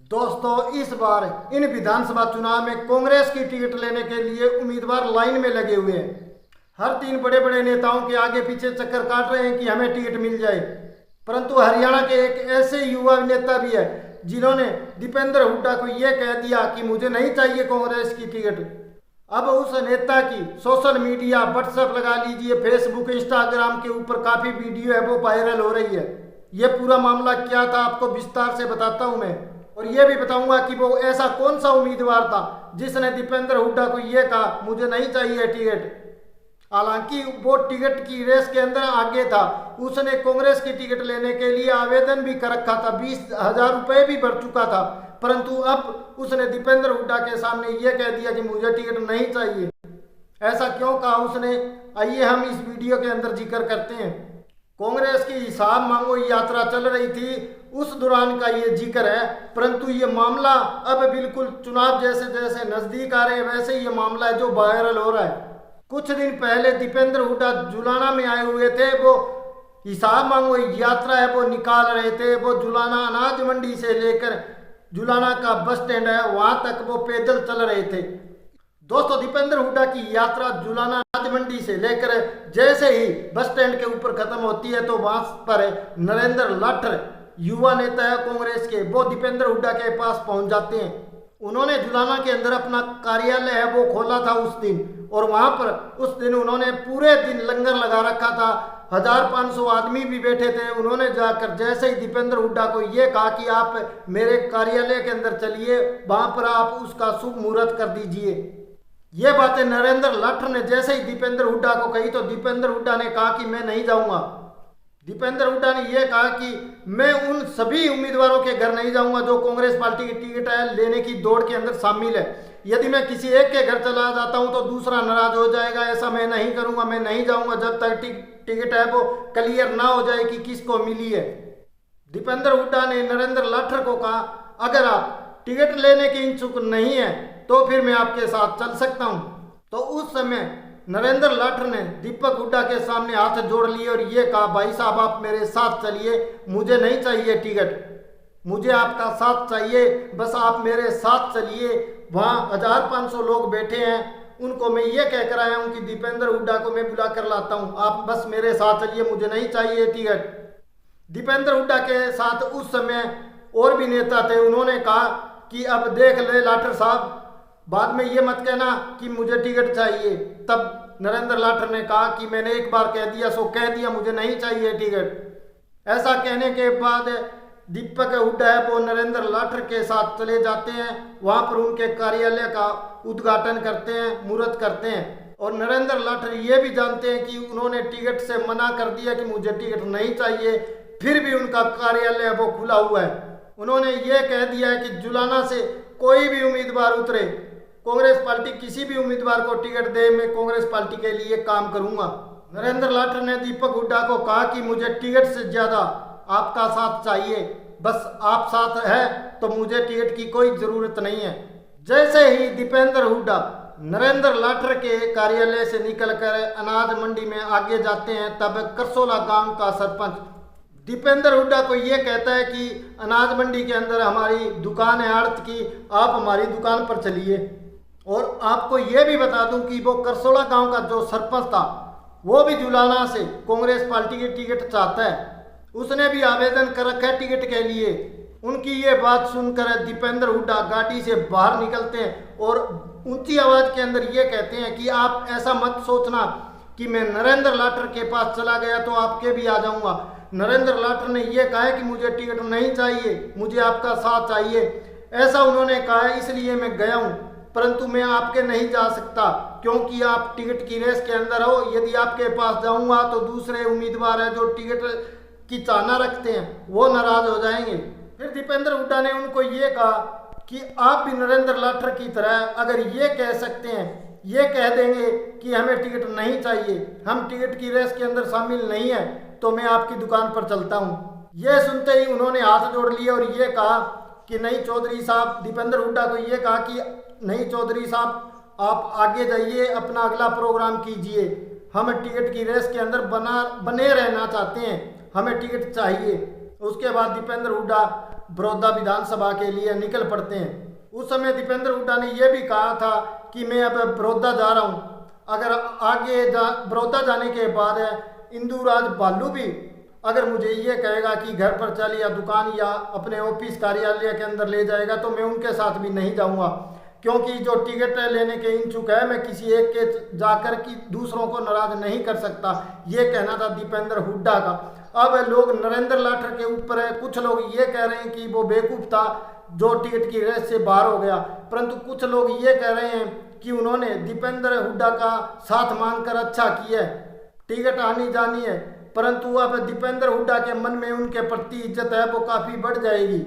दोस्तों, इस बार इन विधानसभा चुनाव में कांग्रेस की टिकट लेने के लिए उम्मीदवार लाइन में लगे हुए हैं। हर तीन बड़े बड़े नेताओं के आगे पीछे चक्कर काट रहे हैं कि हमें टिकट मिल जाए। परंतु हरियाणा के एक ऐसे युवा नेता भी है जिन्होंने दीपेंद्र हुड्डा को यह कह दिया कि मुझे नहीं चाहिए कांग्रेस की टिकट। अब उस नेता की सोशल मीडिया, व्हाट्सएप लगा लीजिए, फेसबुक, इंस्टाग्राम के ऊपर काफ़ी वीडियो है वो वायरल हो रही है। ये पूरा मामला क्या था आपको विस्तार से बताता हूँ मैं, और ये भी बताऊंगा कि वो ऐसा कौन सा उम्मीदवार था जिसने दीपेंद्र हुड्डा को ये कहा मुझे नहीं चाहिए टिकट। हालांकि वो टिकट की रेस के अंदर आगे था, उसने कांग्रेस की टिकट लेने के लिए आवेदन भी कर रखा था, 20,000 रुपये भी भर चुका था। परंतु अब उसने दीपेंद्र हुड्डा के सामने ये कह दिया कि मुझे टिकट नहीं चाहिए। ऐसा क्यों कहा उसने, आइए हम इस वीडियो के अंदर जिक्र करते हैं। कांग्रेस की हिसाब मांगो यात्रा चल रही थी, उस दौरान का ये जिक्र है। परंतु ये मामला अब बिल्कुल चुनाव जैसे जैसे नजदीक आ रहे हैं वैसे ये मामला है जो वायरल हो रहा है। कुछ दिन पहले दीपेंद्र हुड्डा जुलाना में आए हुए थे, वो हिसाब मांगो यात्रा है वो निकाल रहे थे। वो जुलाना अनाज मंडी से लेकर जुलाना का बस स्टैंड है वहां तक वो पैदल चल रहे थे। दोस्तों, दीपेंद्र हुड्डा की यात्रा जुलाना अनाज मंडी से लेकर जैसे ही बस स्टैंड के ऊपर खत्म होती है तो वहां पर नरेंद्र लाठर, युवा नेता है कांग्रेस के, वो दीपेंद्र हुड्डा के पास पहुंच जाते हैं। उन्होंने जुलाना के अंदर अपना कार्यालय है वो खोला था उस दिन, और वहां पर उस दिन उन्होंने पूरे दिन लंगर लगा रखा था। 1500 आदमी भी बैठे थे। उन्होंने जाकर जैसे ही दीपेंद्र हुड्डा को ये कहा कि आप मेरे कार्यालय के अंदर चलिए, वहां पर आप उसका शुभ मुहूर्त कर दीजिए। ये बातें नरेंद्र लाठर ने जैसे ही दीपेंद्र हुड्डा को कही तो दीपेंद्र हुड्डा ने कहा कि मैं नहीं जाऊंगा। दीपेंद्र हुड्डा ने यह कहा कि मैं उन सभी उम्मीदवारों के घर नहीं जाऊंगा जो कांग्रेस पार्टी की टिकट है लेने की दौड़ के अंदर शामिल है। यदि मैं किसी एक के घर चला जाता हूं तो दूसरा नाराज हो जाएगा, ऐसा मैं नहीं करूंगा। मैं नहीं जाऊंगा जब तक टिकट है वो क्लियर ना हो जाए कि किसको मिली है। दीपेंद्र हुड्डा ने नरेंद्र लाठर को कहा, अगर आप टिकट लेने के इच्छुक नहीं है तो फिर मैं आपके साथ चल सकता हूं। तो उस समय नरेंद्र लाठर ने दीपक हुड्डा के सामने हाथ जोड़ लिए और ये कहा, भाई साहब आप मेरे साथ चलिए, मुझे नहीं चाहिए टिकट, मुझे आपका साथ चाहिए, बस आप मेरे साथ चलिए। वहाँ 1500 लोग बैठे हैं, उनको मैं ये कह कर आया हूँ कि दीपेंद्र हुड्डा को मैं बुला कर लाता हूँ, आप बस मेरे साथ चलिए, मुझे नहीं चाहिए टिकट। दीपेंद्र हुड्डा के साथ उस समय और भी नेता थे। उन्होंने कहा कि अब देख ले लाठर साहब, बाद में ये मत कहना कि मुझे टिकट चाहिए। तब नरेंद्र लाठर ने कहा कि मैंने एक बार कह दिया सो कह दिया, मुझे नहीं चाहिए टिकट। ऐसा कहने के बाद दीपक हुड्डा है वो नरेंद्र लाठर के साथ चले जाते हैं, वहां पर उनके कार्यालय का उद्घाटन करते हैं, मुहूर्त करते हैं। और नरेंद्र लाठर ये भी जानते हैं कि उन्होंने टिकट से मना कर दिया कि मुझे टिकट नहीं चाहिए, फिर भी उनका कार्यालय वो खुला हुआ है। उन्होंने ये कह दिया है कि जुलाना से कोई भी उम्मीदवार उतरे, कांग्रेस पार्टी किसी भी उम्मीदवार को टिकट दे, मैं कांग्रेस पार्टी के लिए काम करूंगा। नरेंद्र लाठर ने दीपक हुड्डा को कहा कि मुझे टिकट से ज्यादा आपका साथ चाहिए, बस आप साथ है तो मुझे टिकट की कोई जरूरत नहीं है। जैसे ही दीपेंद्र हुड्डा नरेंद्र लाठर के कार्यालय से निकलकर अनाज मंडी में आगे जाते हैं, तब करसोला गांव का सरपंच दीपेंद्र हुड्डा को ये कहता है कि अनाज मंडी के अंदर हमारी दुकान है आड़त की, आप हमारी दुकान पर चलिए। और आपको ये भी बता दूं कि वो करसोला गांव का जो सरपंच था वो भी जुलाना से कांग्रेस पार्टी की टिकट चाहता है, उसने भी आवेदन कर रखा है टिकट के लिए। उनकी ये बात सुनकर दीपेंद्र हुड्डा गाड़ी से बाहर निकलते हैं और ऊंची आवाज के अंदर ये कहते हैं कि आप ऐसा मत सोचना कि मैं नरेंद्र लाठर के पास चला गया तो आपके भी आ जाऊंगा। नरेंद्र लाठर ने यह कहा है कि मुझे टिकट नहीं चाहिए, मुझे आपका साथ चाहिए, ऐसा उन्होंने कहा है, इसलिए मैं गया हूं। परंतु मैं आपके नहीं जा सकता क्योंकि आप टिकट की रेस के अंदर हो। यदि आपके पास जाऊंगा तो दूसरे उम्मीदवार है जो टिकट की चाहना रखते हैं वो नाराज हो जाएंगे। फिर दीपेंद्र हुड्डा ने उनको ये कहा कि आप भी नरेंद्र लाठर की तरह अगर ये कह सकते हैं, ये कह देंगे कि हमें टिकट नहीं चाहिए, हम टिकट की रेस के अंदर शामिल नहीं है, तो मैं आपकी दुकान पर चलता हूँ। ये सुनते ही उन्होंने हाथ जोड़ लिए और ये कहा कि नहीं चौधरी साहब, दीपेंद्र हुड्डा को ये कहा कि नहीं चौधरी साहब, आप आगे जाइए, अपना अगला प्रोग्राम कीजिए, हम टिकट की रेस के अंदर बने रहना चाहते हैं, हमें टिकट चाहिए। उसके बाद दीपेंद्र हुड्डा बड़ौदा विधानसभा के लिए निकल पड़ते हैं। उस समय दीपेंद्र हुड्डा ने यह भी कहा था कि मैं अब बड़ौदा जा रहा हूँ। अगर आगे बड़ौदा जाने के बाद इंदुराज बालू भी अगर मुझे ये कहेगा कि घर पर चल या दुकान या अपने ऑफिस कार्यालय के अंदर ले जाएगा तो मैं उनके साथ भी नहीं जाऊंगा, क्योंकि जो टिकट लेने के इच्छुक है मैं किसी एक के जाकर कि दूसरों को नाराज नहीं कर सकता। ये कहना था दीपेंद्र हुड्डा का। अब लोग नरेंद्र लाठर के ऊपर है, कुछ लोग ये कह रहे हैं कि वो बेवकूफ़ था जो टिकट की रेस से बाहर हो गया, परंतु कुछ लोग ये कह रहे हैं कि उन्होंने दीपेंद्र हुड्डा का साथ मांगकर अच्छा किया है। टिकट आनी जानी है, परंतु अब दीपेंद्र हुड्डा के मन में उनके प्रति इज्जत है वो काफ़ी बढ़ जाएगी।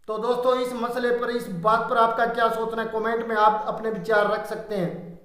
तो दोस्तों इस मसले पर, इस बात पर आपका क्या सोचना है, कमेंट में आप अपने विचार रख सकते हैं।